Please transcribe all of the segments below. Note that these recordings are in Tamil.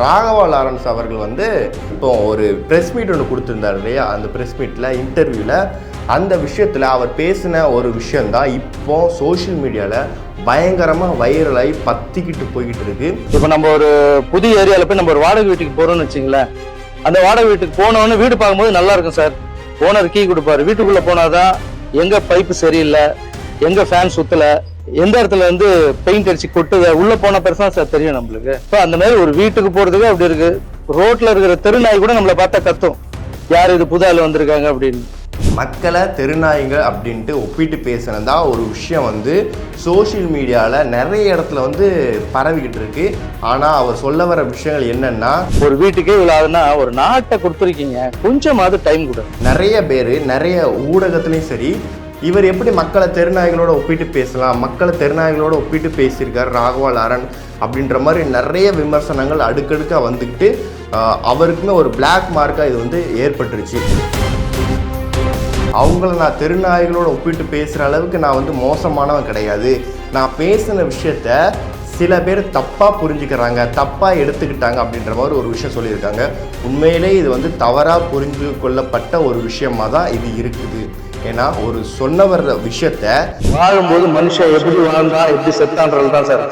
ராகவா லாரன்ஸ் அவர்கள் வந்து இப்போ ஒரு ப்ரெஸ் மீட் ஒன்று கொடுத்துருந்தார் இல்லையா, அந்த ப்ரெஸ் மீட்டில் இன்டர்வியூவில் அந்த விஷயத்தில் அவர் பேசின ஒரு விஷயந்தான் இப்போ சோஷியல் மீடியாவில் பயங்கரமாக வைரலாகி பத்திக்கிட்டு போய்கிட்டு இருக்கு. இப்போ நம்ம ஒரு புதிய ஏரியாவில் போய் நம்ம ஒரு வாடகை வீட்டுக்கு போகிறோம்னு வச்சுங்களேன், அந்த வாடகை வீட்டுக்கு போனோன்னு வீடு பார்க்கும்போது நல்லா இருக்கும் சார். ஓனர் கீ கொடுப்பாரு, வீட்டுக்குள்ளே போனாதான் எங்கே பைப்பு சரியில்லை, எங்கே ஃபேன் சுற்றலை, எந்த இடத்துல வந்து பெயிண்ட் அடிச்சு கொட்டுது, உள்ள போன பெருசா சார் தெரியும் நம்மளுக்கு. இப்போ அந்த மாதிரி ஒரு வீட்டுக்கு போறதுக்கு அப்படி இருக்கு. ரோட்ல இருக்கிற தெருநாய் கூட நம்மளை பார்த்தா கத்தும், யார் இது புது ஆள் வந்திருக்காங்க அப்படின்னு. மக்களை தெருநாய்ங்க அப்படின்ட்டு ஒப்பிட்டு பேசினதா ஒரு விஷயம் வந்து சோஷியல் மீடியாவில் நிறைய இடத்துல வந்து பரவிக்கிட்டு இருக்கு. ஆனால் அவர் சொல்ல வர விஷயங்கள் என்னன்னா, ஒரு வீட்டுக்கே இவ்வளவுனா ஒரு நாட்டை கொடுத்துருக்கீங்க, கொஞ்சமாவது டைம் கொடு. நிறைய பேர் நிறைய ஊடகத்துலேயும் சரி, இவர் எப்படி மக்களை தெருநாய்களோட ஒப்பிட்டு பேசலாம், மக்களை தெருநாய்களோட ஒப்பிட்டு பேசியிருக்கார் ராகவா லாரன் அப்படின்ற மாதிரி நிறைய விமர்சனங்கள் அடுக்கடுக்காக வந்துக்கிட்டு அவருக்குமே ஒரு பிளாக் மார்க்காக இது வந்து ஏற்பட்டுருச்சு. அவங்கள நான் தெருநாய்களோட ஒப்பிட்டு பேசுகிற அளவுக்கு நான் வந்து மோசமானவன் கிடையாது, நான் பேசின விஷயத்த சில பேர் தப்பாக புரிஞ்சுக்கிறாங்க, தப்பாக எடுத்துக்கிட்டாங்க அப்படின்ற மாதிரி ஒரு விஷயம் சொல்லியிருக்காங்க. உண்மையிலே இது வந்து தவறாக புரிந்து கொள்ளப்பட்ட ஒரு விஷயமாக தான் இது இருக்குது. ஏன்னா ஒரு சொன்ன வர்ற விஷயத்த வாழும்போது மனுஷன் எப்படி வாழ்ந்தா எப்படி செத்தான்றது தான் சார்.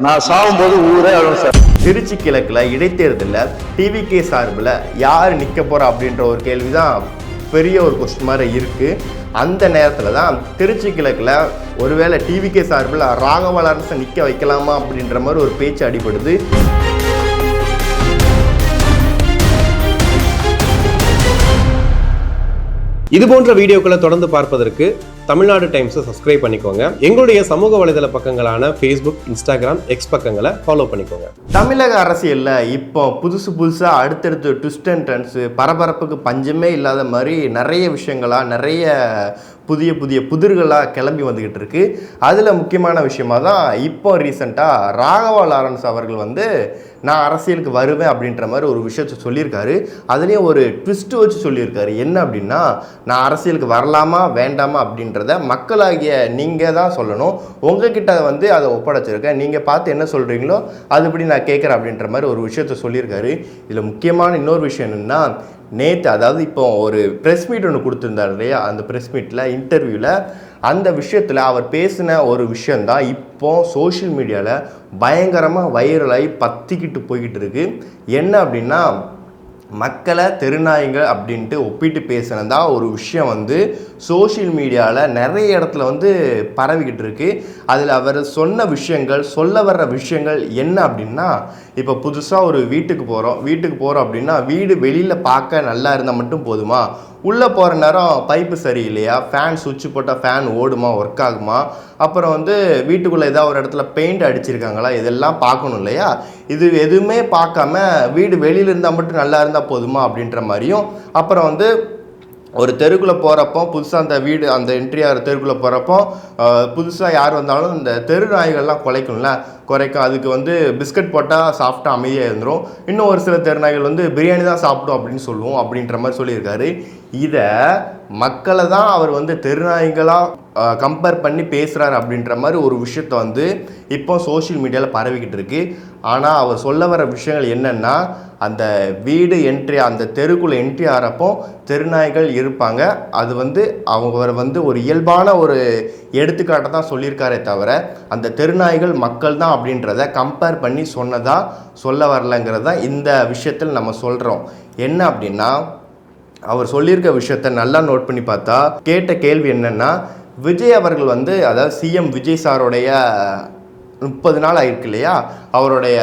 நான் சாகும்போது ஊரே அழும் சார். திருச்சி கிழக்கில் இடைத்தேர்தலில் டிவிகே சார்பில் யார் நிற்க போகிறா அப்படின்ற ஒரு கேள்வி தான் பெரிய ஒரு கொஸ்டின் மாதிரி இருக்குது. அந்த நேரத்தில் தான் திருச்சி கிழக்கில் ஒருவேளை டிவிகே சார்பில் ராகவா லாரன்ஸை நிற்க வைக்கலாமா அப்படின்ற மாதிரி ஒரு பேச்சு அடிபடுது. இது போன்ற வீடியோக்களை தொடர்ந்து பார்ப்பதற்கு தமிழ்நாடு டைம்ஸை சப்ஸ்கிரைப் பண்ணிக்கோங்க. எங்களுடைய சமூக வலைதள பக்கங்களான ஃபேஸ்புக், இன்ஸ்டாகிராம், எக்ஸ் பக்கங்களை ஃபாலோ பண்ணிக்கோங்க. தமிழக அரசியலில் இப்போ புதுசாக அடுத்தடுத்து ட்விஸ்ட் அண்ட் டர்ன்ஸு, பரபரப்புக்கு பஞ்சமே இல்லாத மாதிரி நிறைய விஷயங்களாக நிறைய புதிய புதிர்களாக கிளம்பி வந்துக்கிட்டு இருக்கு. அதில் முக்கியமான விஷயமாக தான் இப்போ ரீசெண்டாக ராகவா லாரன்ஸ் அவர்கள் வந்து நான் அரசியலுக்கு வருவேன் அப்படின்ற மாதிரி ஒரு விஷயத்தை சொல்லியிருக்காரு. அதுலேயும் ஒரு ட்விஸ்ட்டு வச்சு சொல்லியிருக்காரு. என்ன அப்படின்னா, நான் அரசியலுக்கு வரலாமா வேண்டாமா அப்படின்றத மக்களாகிய நீங்கள் தான் சொல்லணும், உங்ககிட்ட வந்து அதை ஒப்படைச்சிருக்கேன், நீங்கள் பார்த்து என்ன சொல்கிறீங்களோ அதுபடி நான் கேட்குறேன் அப்படின்ற மாதிரி ஒரு விஷயத்த சொல்லியிருக்காரு. இதில் முக்கியமான இன்னொரு விஷயம் என்னென்னா, நேற்று அதாவது இப்போ ஒரு ப்ரெஸ் மீட் ஒன்று கொடுத்துருந்தார் இல்லையா, அந்த ப்ரெஸ் மீட்டில் இன்டர்வியூவில் அந்த விஷயத்தில் அவர் பேசின ஒரு விஷயந்தான் இப்போ சோஷியல் மீடியாவில் பயங்கரமாக வைரலாகி பத்திக்கிட்டு போய்கிட்டு இருக்கு. என்ன அப்படின்னா, மக்களை தெருநாய்ங்க அப்படின்ட்டு ஒப்பிட்டு பேசினதா ஒரு விஷயம் வந்து சோஷியல் மீடியாவில் நிறைய இடத்துல வந்து பரவிக்கிட்டு இருக்கு. அதில் அவர் சொன்ன விஷயங்கள், சொல்ல வர்ற விஷயங்கள் என்ன அப்படின்னா, இப்போ புதுசாக ஒரு வீட்டுக்கு போகிறோம் அப்படின்னா, வீடு வெளியில் பார்க்க நல்லா இருந்தால் மட்டும் போதுமா, உள்ளே போகிற நேரம் பைப்பு சரியில்லையா, ஃபேன் சுவிட்ச் போட்டால் ஃபேன் ஓடுமா, ஒர்க் ஆகுமா, அப்புறம் வந்து வீட்டுக்குள்ளே ஏதாவது ஒரு இடத்துல பெயிண்ட் அடிச்சிருக்காங்களா, இதெல்லாம் பார்க்கணும் இல்லையா. இது எதுவுமே பார்க்காம வீடு வெளியில் இருந்தால் மட்டும் நல்லா இருந்தால் போதுமா அப்படின்ற மாதிரியும், அப்புறம் வந்து ஒரு தெருக்குள்ளே போகிறப்போ புதுசாக அந்த வீடு அந்த என்ட்ரி ஆகிற தெருக்குள்ளே போகிறப்போ புதுசாக யார் வந்தாலும் இந்த தெரு நாய்கள்லாம் குறைக்கும். அதுக்கு வந்து பிஸ்கட் போட்டால் சாப்பிட்டா அமைதியாக இருந்துடும். இன்னும் ஒரு சில தெருநாய்கள் வந்து பிரியாணி தான் சாப்பிடும் அப்படின்னு சொல்லுவோம் அப்படின்ற மாதிரி சொல்லியிருக்காரு. இதை மக்களை தான் அவர் வந்து தெருநாய்களாக கம்பேர் பண்ணி பேசுகிறார் அப்படின்ற மாதிரி ஒரு விஷயத்த வந்து இப்போ சோஷியல் மீடியாவில் பரவிக்கிட்டு இருக்கு. ஆனால் அவர் சொல்ல வர விஷயங்கள் என்னென்னா, அந்த வீடு என்ட்ரி அந்த தெருக்குள்ளே என்ட்ரி ஆகிறப்போ தெருநாய்கள் இருப்பாங்க, அது வந்து அவங்க வந்து ஒரு இயல்பான ஒரு எடுத்துக்காட்டை தான் சொல்லியிருக்காரே தவிர அந்த தெருநாய்கள் மக்கள் தான் அப்படின்றத கம்பேர் பண்ணி சொல்ல வரலங்கிறத இந்த விஷயத்தில் நம்ம சொல்கிறோம். என்ன அப்படின்னா, அவர் சொல்லியிருக்க விஷயத்த நல்லா நோட் பண்ணி பார்த்தா கேட்ட கேள்வி என்னென்னா, விஜய் அவர்கள் வந்து அதாவது சிஎம் விஜய் சாரோடைய 30 நாள் ஆயிருக்கு இல்லையா, அவருடைய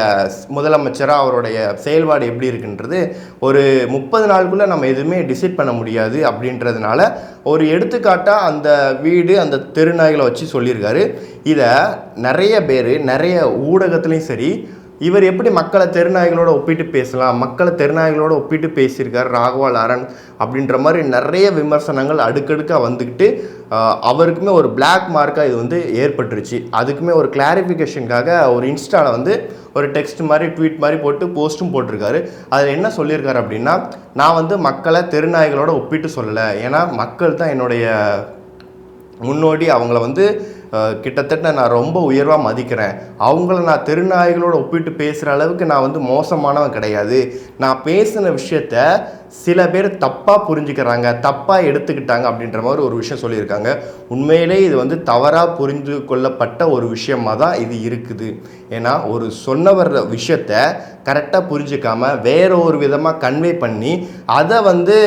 முதலமைச்சராக அவருடைய செயல்பாடு எப்படி இருக்குன்றது ஒரு 30 நாளுக்குள்ளே நம்ம எதுவுமே டிசைட் பண்ண முடியாது அப்படின்றதுனால ஒரு எடுத்துக்காட்டாக அந்த வீடு அந்த தெருநாய்களை வச்சு சொல்லியிருக்காரு. இதை நிறைய பேர் நிறைய ஊடகத்துலேயும் சரி, இவர் எப்படி மக்களை தெருநாய்களோட ஒப்பிட்டு பேசலாம், மக்களை தெருநாய்களோட ஒப்பிட்டு பேசியிருக்கார் ராகவா லாரன் அப்படின்ற மாதிரி நிறைய விமர்சனங்கள் அடுக்கடுக்காக வந்துக்கிட்டு அவருக்குமே ஒரு பிளாக் மார்க்காக இது வந்து ஏற்பட்டுருச்சு. அதுக்குமே ஒரு கிளாரிஃபிகேஷனுக்காக ஒரு இன்ஸ்டாவில் வந்து ஒரு டெக்ஸ்ட் மாதிரி ட்வீட் மாதிரி போட்டு போஸ்ட்டும் போட்டிருக்காரு. அதில் என்ன சொல்லியிருக்காரு அப்படின்னா, நான் வந்து மக்களை தெருநாய்களோட ஒப்பிட்டு சொல்லலை, ஏன்னா மக்கள் தான் என்னுடைய முன்னோடி, அவங்கள வந்து கிட்டத்தட்ட நான் ரொம்ப உயர்வாக மதிக்கிறேன். அவங்கள நான் தெருநாய்களோட ஒப்பிட்டு பேசுகிற அளவுக்கு நான் வந்து மோசமானவன் கிடையாது. நான் பேசின விஷயத்த சில பேர் தப்பாக புரிஞ்சுக்கிறாங்க, தப்பாக எடுத்துக்கிட்டாங்க அப்படின்ற மாதிரி ஒரு விஷயம் சொல்லியிருக்காங்க. உண்மையிலே இது வந்து தவறாக புரிந்து கொள்ளப்பட்ட ஒரு விஷயமாக தான் இது இருக்குது. ஏன்னா ஒரு சொன்னவர் விஷயத்த கரெக்டாக புரிஞ்சிக்காமல் வேற ஒரு விதமாக கன்வே பண்ணி அதை வந்து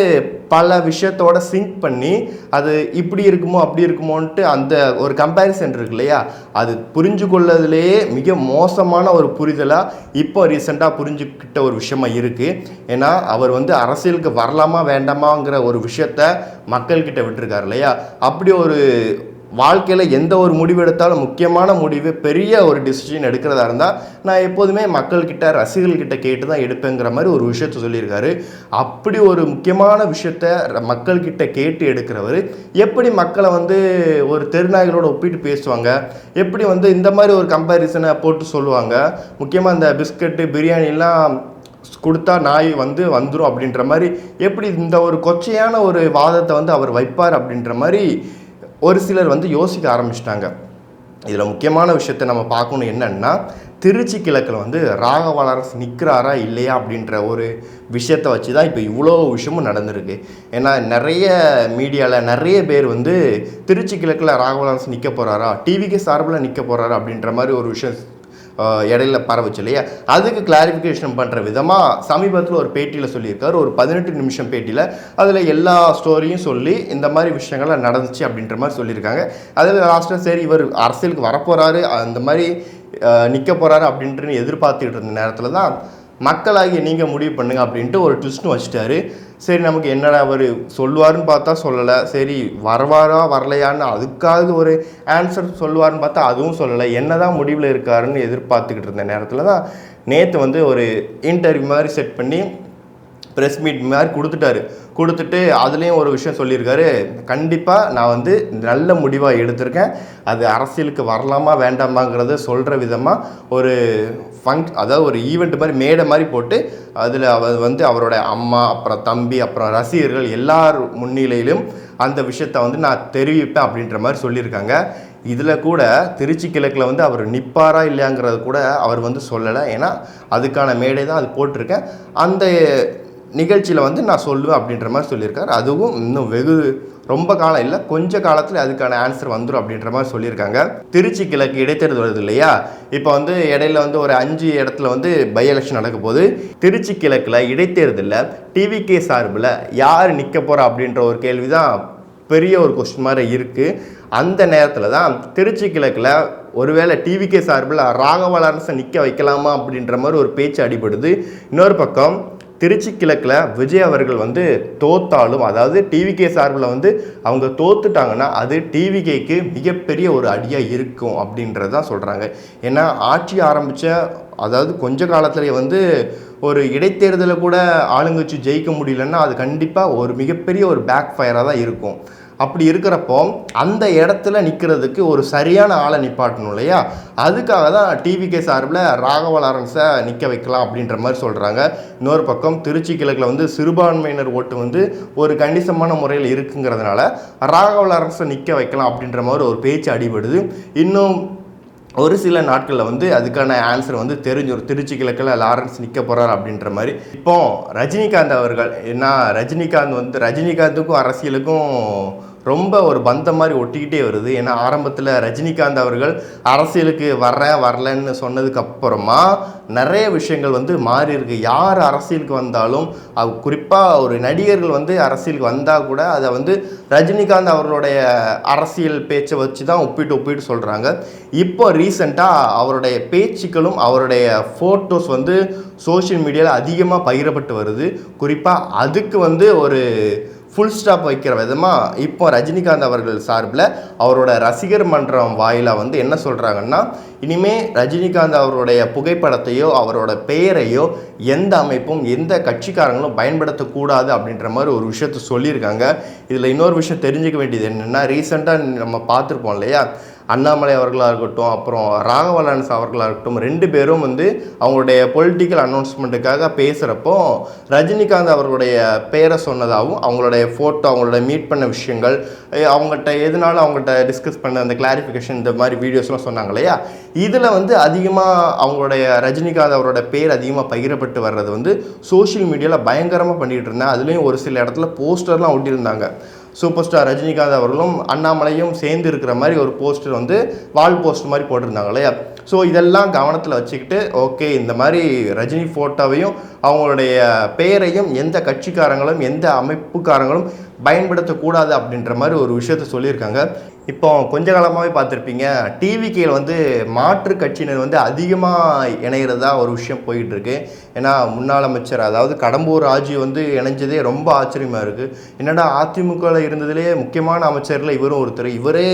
பல விஷயத்தோட சிங்க் பண்ணி அது இப்படி இருக்குமோ அப்படி இருக்குமோன்ட்டு அந்த ஒரு கம்பேரிசன் இருக்கு இல்லையா, அது புரிஞ்சு கொள்ளதுலேயே மிக மோசமான ஒரு புரிதலாக இப்போ ரீசெண்டாக புரிஞ்சுக்கிட்ட ஒரு விஷயமா இருக்குது. ஏன்னா அவர் வந்து அரசியலுக்கு வரலாமா வேண்டாமாங்கிற ஒரு விஷயத்த மக்கள்கிட்ட விட்டுருக்காரு இல்லையா. அப்படி ஒரு வாழ்க்கையில் எந்த ஒரு முடிவு எடுத்தாலும் முக்கியமான முடிவு, பெரிய ஒரு டிசிஷன் எடுக்கிறதா இருந்தால் நான் எப்போதுமே மக்கள்கிட்ட ரசிகர்கள்கிட்ட கேட்டு தான் எடுப்பேங்கிற மாதிரி ஒரு விஷயத்த சொல்லியிருக்காரு. அப்படி ஒரு முக்கியமான விஷயத்த மக்கள்கிட்ட கேட்டு எடுக்கிறவர் எப்படி மக்களை வந்து ஒரு தெருநாய்களோட ஒப்பிட்டு பேசுவாங்க, எப்படி வந்து இந்த மாதிரி ஒரு கம்பேரிசனை போட்டு சொல்லுவாங்க. முக்கியமாக இந்த பிஸ்கட்டு பிரியாணிலாம் கொடுத்தா நாய் வந்து வந்துடும் அப்படின்ற மாதிரி எப்படி இந்த ஒரு கொச்சையான ஒரு வாதத்தை வந்து அவர் வைப்பார் அப்படின்ற மாதிரி ஒரு சிலர் வந்து யோசிக்க ஆரம்பிச்சிட்டாங்க. இதில் முக்கியமான விஷயத்தை நம்ம பார்க்கணும் என்னன்னா, திருச்சி கிழக்கில் வந்து ராகவா லாரன்ஸ் நிற்கிறாரா இல்லையா அப்படின்ற ஒரு விஷயத்தை வச்சு தான் இப்போ இவ்வளோ விஷயமும் நடந்திருக்கு. ஏன்னா நிறைய மீடியாவில் நிறைய பேர் வந்து திருச்சி கிழக்கில் ராகவா லாரன்ஸ் நிற்க போகிறாரா, டிவிக்கு சார்பில் நிற்க போகிறாரா அப்படின்ற மாதிரி ஒரு விஷயம் இடையில பரவச்சு இல்லையா. அதுக்கு கிளாரிஃபிகேஷன் பண்ணுற விதமாக சமீபத்தில் ஒரு பேட்டியில் சொல்லியிருக்காரு, ஒரு 18 நிமிஷம் பேட்டியில். அதில் எல்லா ஸ்டோரியும் சொல்லி இந்த மாதிரி விஷயங்கள்லாம் நடந்துச்சு அப்படின்ற மாதிரி சொல்லியிருக்காங்க. அதில் லாஸ்ட்டாக சரி இவர் அரசியலுக்கு வரப்போகிறாரு, அந்த மாதிரி நிற்க போகிறாரு அப்படின்ட்டு எதிர்பார்த்துக்கிட்டு இருந்த நேரத்தில் தான் மக்களாகிய நீங்கள் முடிவு பண்ணுங்க அப்படின்ட்டு ஒரு ட்விஸ்ட்னு வச்சுட்டாரு. சரி நமக்கு என்னடா அவர் சொல்லுவாருன்னு பார்த்தா சொல்லலை, சரி வரவாரா வரலையான்னு அதுக்காக ஒரு ஆன்சர் சொல்லுவாருன்னு பார்த்தா அதுவும் சொல்லலை, என்ன தான் முடிவில் இருக்காருன்னு எதிர்பார்த்துக்கிட்டு இருந்த நேரத்தில் தான் நேற்று வந்து ஒரு இன்டர்வியூ மாதிரி செட் பண்ணி ப்ரெஸ் மீட் மாதிரி கொடுத்துட்டு அதுலேயும் ஒரு விஷயம் சொல்லியிருக்காரு. கண்டிப்பாக நான் வந்து நல்ல முடிவாக எடுத்திருக்கேன், அது அரசியலுக்கு வரலாமா வேண்டாமாங்கிறத சொல்கிற விதமாக ஒரு அதாவது ஒரு ஈவெண்ட் மாதிரி மேடை மாதிரி போட்டு அதில் அவர் வந்து அவரோட அம்மா அப்புறம் தம்பி அப்புறம் ரசிகர்கள் எல்லார் முன்னிலையிலும் அந்த விஷயத்தை வந்து நான் தெரிவிப்பேன் அப்படின்ற மாதிரி சொல்லியிருக்காங்க. இதில் கூட திருச்சி கிழக்கில் வந்து அவர் நிற்பாரா இல்லையாங்கிறது கூட அவர் வந்து சொல்லலை. ஏன்னா அதுக்கான மேடை தான் அது போட்டிருக்கேன், அந்த நிகழ்ச்சியில் வந்து நான் சொல்லுவேன் அப்படின்ற மாதிரி சொல்லியிருக்காரு. அதுவும் இன்னும் ரொம்ப காலம் இல்லை, கொஞ்ச காலத்தில் அதுக்கான ஆன்சர் வந்துடும் அப்படின்ற மாதிரி சொல்லியிருக்காங்க. திருச்சி கிழக்கு இடைத்தேர்தல் வருது இல்லையா, இப்போ வந்து இடையில வந்து ஒரு 5 இடத்துல வந்து பை எலெக்ஷன் நடக்க போது. திருச்சி கிழக்கில் இடைத்தேர்தலில் டிவிகே சார்பில் யார் நிற்க போகிறா அப்படின்ற ஒரு கேள்வி தான் பெரிய ஒரு கொஸ்டின் மாதிரி இருக்குது. அந்த நேரத்தில் தான் திருச்சி கிழக்கில் ஒருவேளை டிவிகே சார்பில் ராகவா லாரன்ஸை நிற்க வைக்கலாமா அப்படின்ற மாதிரி ஒரு பேச்சு அடிபடுது. இன்னொரு பக்கம் திருச்சி கிழக்கில் விஜய் அவர்கள் வந்து தோத்தாலும், அதாவது டிவிகே சார்பில் வந்து அவங்க தோத்துட்டாங்கன்னா அது டிவிகேக்கு மிகப்பெரிய ஒரு அடியாக இருக்கும் அப்படின்றதான் சொல்கிறாங்க. ஏன்னா ஆட்சி ஆரம்பித்த அதாவது கொஞ்ச காலத்துலேயே வந்து ஒரு இடைத்தேர்தலை கூட ஆளுங்கட்சி ஜெயிக்க முடியலன்னா அது கண்டிப்பாக ஒரு மிகப்பெரிய ஒரு பேக் ஃபயராக தான் இருக்கும். அப்படி இருக்கிறப்போ அந்த இடத்துல நிற்கிறதுக்கு ஒரு சரியான ஆளை நிப்பாட்டணும் இல்லையா, அதுக்காக தான் டிவிகே சார்பில் ராகவா லாரன்ஸை நிற்க வைக்கலாம் அப்படின்ற மாதிரி சொல்கிறாங்க. இன்னொரு பக்கம் திருச்சி கிழக்கில் வந்து சிறுபான்மையினர் ஓட்டு வந்து ஒரு கணிசமான முறையில் இருக்குங்கிறதுனால ராகவா லாரன்ஸை நிற்க வைக்கலாம் அப்படின்ற மாதிரி ஒரு பேச்சு அடிபடுது. இன்னும் ஒரு சில நாட்களில் வந்து அதுக்கான ஆன்சர் வந்து தெரிஞ்சிடும், திருச்சி கிழக்கில் லாரன்ஸ் நிற்க போகிறார் அப்படின்ற மாதிரி. இப்போ ரஜினிகாந்த் அவர்கள், ஏன்னா ரஜினிகாந்துக்கும் அரசியலுக்கும் ரொம்ப ஒரு பந்தம் மாதிரி ஒட்டிக்கிட்டே வருது. ஏன்னா ஆரம்பத்தில் ரஜினிகாந்த் அவர்கள் அரசியலுக்கு வரலன்னு சொன்னதுக்கு அப்புறமா நிறைய விஷயங்கள் வந்து மாறி இருக்கு. யார் அரசியலுக்கு வந்தாலும் குறிப்பாக ஒரு நடிகர்கள் வந்து அரசியலுக்கு வந்தால் கூட அதை வந்து ரஜினிகாந்த் அவர்களுடைய அரசியல் பேச்சை வச்சு தான் ஒப்பிட்டு சொல்கிறாங்க. இப்போ ரீசெண்டாக அவருடைய பேச்சுக்களும் அவருடைய ஃபோட்டோஸ் வந்து சோஷியல் மீடியாவில் அதிகமாக பகிரப்பட்டு வருது. குறிப்பாக அதுக்கு வந்து ஒரு ஃபுல் ஸ்டாப் வைக்கிற விதமாக இப்போ ரஜினிகாந்த் அவர்கள் சார்பில் அவரோட ரசிகர் மன்றம் வாயிலாக வந்து என்ன சொல்கிறாங்கன்னா, இனிமேல் ரஜினிகாந்த் அவருடைய புகைப்படத்தையோ அவரோட பெயரையோ எந்த அமைப்பும் எந்த கட்சிக்காரங்களும் பயன்படுத்தக்கூடாது அப்படின்ற மாதிரி ஒரு விஷயத்த சொல்லியிருக்காங்க. இதில் இன்னொரு விஷயம் தெரிஞ்சுக்க வேண்டியது என்னென்னா, ரீசெண்டாக நம்ம பார்த்துருப்போம் இல்லையா, அண்ணாமலை அவர்களாக இருக்கட்டும், அப்புறம் ராகவா லாரன்ஸ் அவர்களாக இருக்கட்டும், 2 பேரும் வந்து அவங்களுடைய பொலிட்டிக்கல் அனௌன்ஸ்மெண்ட்டுக்காக பேசுகிறப்போ ரஜினிகாந்த் அவர்களுடைய பேரை சொன்னதாகவும், அவங்களுடைய ஃபோட்டோ, அவங்களோட மீட் பண்ண விஷயங்கள், அவங்கள்ட்ட எதுனாலும் அவங்கள்ட்ட டிஸ்கஸ் பண்ண அந்த கிளாரிஃபிகேஷன், இந்த மாதிரி வீடியோஸ்லாம் சொன்னாங்க இல்லையா, இதில் வந்து அதிகமாக அவங்களுடைய ரஜினிகாந்த் அவரோட பேர் அதிகமாக பகிரப்பட்டு வர்றது வந்து சோஷியல் மீடியாவில் பயங்கரமாக பண்ணிகிட்டு இருந்தேன். அதுலேயும் ஒரு சில இடத்துல போஸ்டர்லாம் ஒட்டியிருந்தாங்க. சூப்பர் ஸ்டார் ரஜினிகாந்த் அவர்களும் அண்ணாமலையும் சேர்ந்து இருக்கிற மாதிரி ஒரு போஸ்டர் வந்து வால் போஸ்டர் மாதிரி போட்டிருந்தாங்க இல்லையா. ஸோ இதெல்லாம் கவனத்தில் வச்சுக்கிட்டு ஓகே, இந்த மாதிரி ரஜினி ஃபோட்டோவையும் அவங்களுடைய பெயரையும் எந்த கட்சிக்காரங்களும் எந்த அமைப்புக்காரங்களும் பயன்படுத்தக்கூடாது அப்படின்ற மாதிரி ஒரு விஷயத்த சொல்லியிருக்காங்க. இப்போ கொஞ்ச காலமாகவே பார்த்துருப்பீங்க, டிவிகேயில் வந்து மாற்று கட்சியினர் வந்து அதிகமாக இணைகிறதா ஒரு விஷயம் போயிட்டுருக்கு. ஏன்னா முன்னாள் அமைச்சர், அதாவது கடம்பூர் ராஜு வந்து இணைஞ்சதே ரொம்ப ஆச்சரியமாக இருக்குது. என்னடா அதிமுகவில் இருந்ததுலேயே முக்கியமான அமைச்சரில் இவரும் ஒருத்தர், இவரே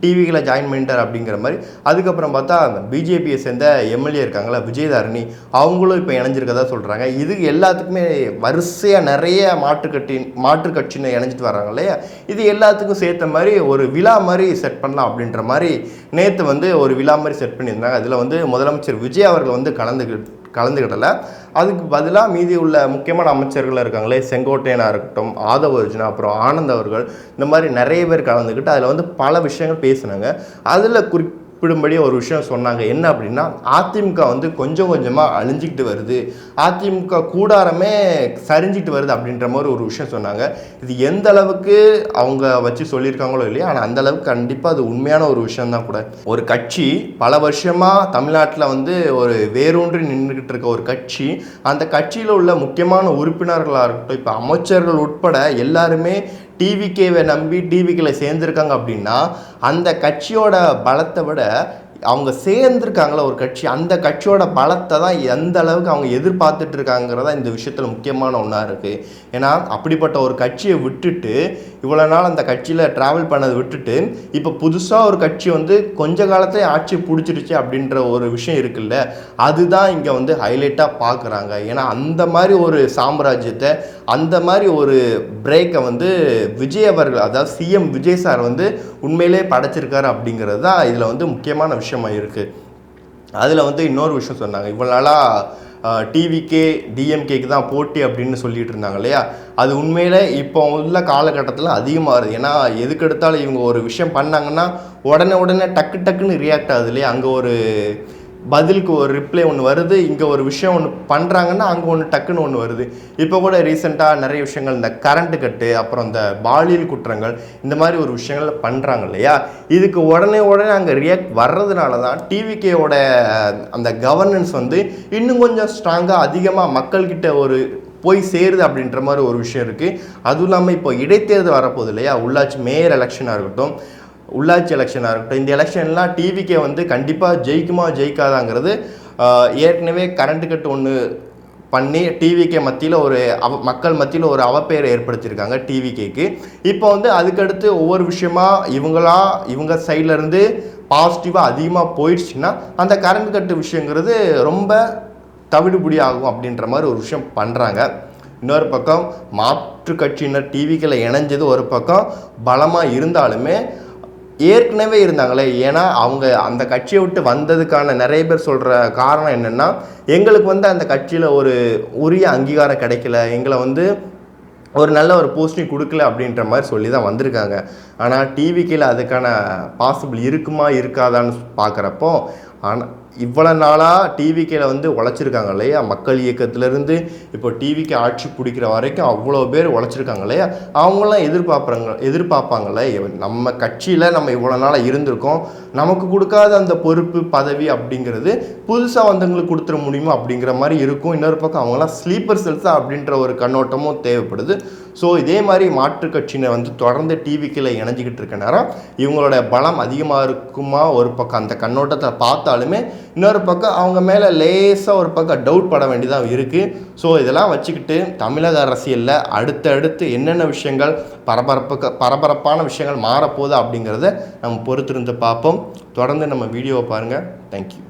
டிவியில் ஜாயின் பண்ணிட்டார் அப்படிங்கிற மாதிரி. அதுக்கப்புறம் பார்த்தா பிஜேபியை சேர்ந்த எம்எல்ஏ இருக்காங்களா விஜயதாரணி, அவங்களும் இப்போ இணைஞ்சிருக்கதா சொல்கிறாங்க. இது எல்லாத்துக்குமே வரிசையாக நிறைய மாற்று கட்சியினர் இணைஞ்சிட்டு வராங்க இல்லையா. இது எல்லாத்துக்கும் சேர்த்த மாதிரி ஒரு விழா மாதிரி செட் பண்ணலாம் அப்படின்ற மாதிரி நேற்று வந்து ஒரு விழா மாதிரி செட் பண்ணியிருந்தாங்க. அதில் வந்து முதலமைச்சர் விஜய் அவர்கள் வந்து கலந்துக்கிடலை. அதுக்கு பதிலாக மீதி உள்ள முக்கியமான அமைச்சர்கள் இருக்காங்களே, செங்கோட்டையனாக இருக்கட்டும், ஆதவ அர்ஜுனா, அப்புறம் ஆனந்த் அவர்கள், இந்த மாதிரி நிறைய பேர் கலந்துக்கிட்டு அதில் வந்து பல விஷயங்கள் பேசினாங்க. அதில் குறிப்பிடும்படி ஒரு விஷயம் சொன்னாங்க. என்ன அப்படின்னா, அதிமுக வந்து கொஞ்சம் கொஞ்சமாக அழிஞ்சிக்கிட்டு வருது, அதிமுக கூடாரமே சரிஞ்சிட்டு வருது அப்படின்ற மாதிரி ஒரு விஷயம் சொன்னாங்க. இது எந்த அளவுக்கு அவங்க வச்சு சொல்லியிருக்காங்களோ இல்லையா, ஆனால் அந்த அளவுக்கு கண்டிப்பாக அது உண்மையான ஒரு விஷயம்தான் கூட. ஒரு கட்சி பல வருஷமாக தமிழ்நாட்டில் வந்து ஒரு வேரூன்றி நின்றுக்கிட்டு இருக்க ஒரு கட்சி, அந்த கட்சியில் உள்ள முக்கியமான உறுப்பினர்களாக இருக்கட்டும், இப்போ அமைச்சர்கள் உட்பட எல்லாருமே டிவிகேவை நம்பி டிவிகேல சேர்ந்துருக்காங்க அப்படின்னா, அந்த கட்சியோட பலத்தை விட அவங்க சேர்ந்துருக்காங்களா ஒரு கட்சி, அந்த கட்சியோட பலத்தை தான் எந்த அளவுக்கு அவங்க எதிர்பார்த்துட்டு இருக்காங்கிறதா இந்த விஷயத்தில் முக்கியமான ஒன்றா இருக்குது. ஏன்னா அப்படிப்பட்ட ஒரு கட்சியை விட்டுட்டு இவ்வளோ நாள் அந்த கட்சியில் ட்ராவல் பண்ணதை விட்டுட்டு இப்போ புதுசாக ஒரு கட்சி வந்து கொஞ்ச காலத்தில் ஆட்சி பிடிச்சிருச்சு அப்படின்ற ஒரு விஷயம் இருக்குல்ல, அதுதான் இங்கே வந்து ஹைலைட்டாக பார்க்குறாங்க. ஏன்னா அந்த மாதிரி ஒரு சாம்ராஜ்யத்தை, அந்த மாதிரி ஒரு பிரேக்கை வந்து விஜய் அவர்கள், அதாவது சிஎம் விஜய் சார் வந்து உண்மையிலே படைச்சிருக்காரு அப்படிங்கிறது தான் இதில் வந்து முக்கியமான விஷயமாக இருக்குது. அதில் வந்து இன்னொரு விஷயம் சொன்னாங்க, இவ்வளோ நாளாக டிவிகே டிஎம்கேக்கு தான் போட்டி அப்படின்னு சொல்லிட்டு இருந்தாங்க இல்லையா, அது உண்மையில் இப்போ உள்ள காலகட்டத்தில் அதிகமாக வருது. ஏன்னா எதுக்கெடுத்தாலும் இவங்க ஒரு விஷயம் பண்ணாங்கன்னா உடனே டக்குன்னு ரியாக்ட் ஆகுது இல்லையா. அங்கே ஒரு பதிலுக்கு ஒரு ரிப்ளை ஒன்று வருது, இங்கே ஒரு விஷயம் ஒன்று பண்ணுறாங்கன்னா அங்கே ஒன்று டக்குன்னு ஒன்று வருது. இப்போ கூட ரீசெண்டாக நிறைய விஷயங்கள், இந்த கரண்ட்டு கட்டு, அப்புறம் இந்த பாலியல் குற்றங்கள், இந்த மாதிரி ஒரு விஷயங்கள் பண்ணுறாங்க இல்லையா. இதுக்கு உடனே அங்கே ரியாக்ட் வர்றதுனால தான் டிவிகேயோட அந்த கவர்னன்ஸ் வந்து இன்னும் கொஞ்சம் ஸ்ட்ராங்காக அதிகமாக மக்கள்கிட்ட ஒரு போய் சேருது அப்படின்ற மாதிரி ஒரு விஷயம் இருக்குது. அதுவும் இல்லாமல் இப்போ இடைத்தேர்தல் வரப்போகுது இல்லையா, உள்ளாட்சி மேயர் எலெக்ஷனாக இருக்கட்டும், உள்ளாட்சி எலெக்ஷனாக இருக்கட்டும், இந்த எலெக்ஷன்லாம் டிவிகே வந்து கண்டிப்பாக ஜெயிக்குமா ஜெயிக்காதாங்கிறது ஏற்கனவே கரண்ட் கட்டு ஒன்று பண்ணி டிவிகே மத்தியில் ஒரு மக்கள் மத்தியில் ஒரு அவப்பெயரை ஏற்படுத்தியிருக்காங்க டிவிகேக்கு. இப்போ வந்து அதுக்கடுத்து ஒவ்வொரு விஷயமா இவங்க சைட்லேருந்து பாசிட்டிவாக அதிகமாக போயிடுச்சுன்னா அந்த கரண்ட் கட்டு விஷயங்கிறது ரொம்ப தவிடுபடி ஆகும் அப்படின்ற மாதிரி ஒரு விஷயம் பண்ணுறாங்க. இன்னொரு பக்கம் மாற்று கட்சியினர் டிவிகளை இணைஞ்சது ஒரு பக்கம் பலமாக இருந்தாலுமே ஏற்கனவே இருந்தாங்களே, ஏன்னா அவங்க அந்த கட்சியை விட்டு வந்ததுக்கான நிறைய பேர் சொல்கிற காரணம் என்னென்னா, எங்களுக்கு வந்து அந்த கட்சியில் ஒரு உரிய அங்கீகாரம் கிடைக்கல, எங்களை வந்து ஒரு நல்ல ஒரு போஸ்டிங் கொடுக்கல அப்படின்ற மாதிரி சொல்லி தான் வந்திருக்காங்க. ஆனால் டிவிக்கில் அதுக்கான பாசிபிள் இருக்குமா இருக்காதான்னு பார்க்குறப்போ, ஆனால் இவ்வளோ நாளாக டிவிக்கில் வந்து உழைச்சிருக்காங்க இல்லையா, மக்கள் இயக்கத்திலேருந்து இப்போ டிவிக்கு ஆட்சி பிடிக்கிற வரைக்கும் அவ்வளோ பேர் உழைச்சிருக்காங்க இல்லையா, அவங்களாம் எதிர்பார்ப்பாங்கல்ல, நம்ம கட்சியில் நம்ம இவ்வளோ நாளாக இருந்திருக்கோம், நமக்கு கொடுக்காத அந்த பொறுப்பு பதவி அப்படிங்கிறது புதுசாக வந்தவங்களுக்கு கொடுத்துட முடியுமா அப்படிங்கிற மாதிரி இருக்கும். இன்னொரு பக்கம் அவங்களாம் ஸ்லீப்பர் செல்ஸாக அப்படின்ற ஒரு கண்ணோட்டமும் தேவைப்படுது. ஸோ இதே மாதிரி மாற்றுக் கட்சியினர் வந்து தொடர்ந்து டிவிக்கில் இணைஞ்சிக்கிட்டு இருக்க நேரம் இவங்களோட பலம் அதிகமாக இருக்குமா ஒரு பக்கம் அந்த கண்ணோட்டத்தை பார்த்தாலுமே, இன்னொரு பக்கம் அவங்க மேலே லேசாக ஒரு பக்கம் டவுட் பட வேண்டியதாக இருக்குது. ஸோ இதெல்லாம் வச்சுக்கிட்டு தமிழக அரசியலில் அடுத்தடுத்து என்னென்ன விஷயங்கள் பரபரப்பான விஷயங்கள் மாறப்போகுது அப்படிங்கிறத நம்ம பொறுத்திருந்து பார்ப்போம். தொடர்ந்து நம்ம வீடியோவை பாருங்கள். தேங்க்யூ.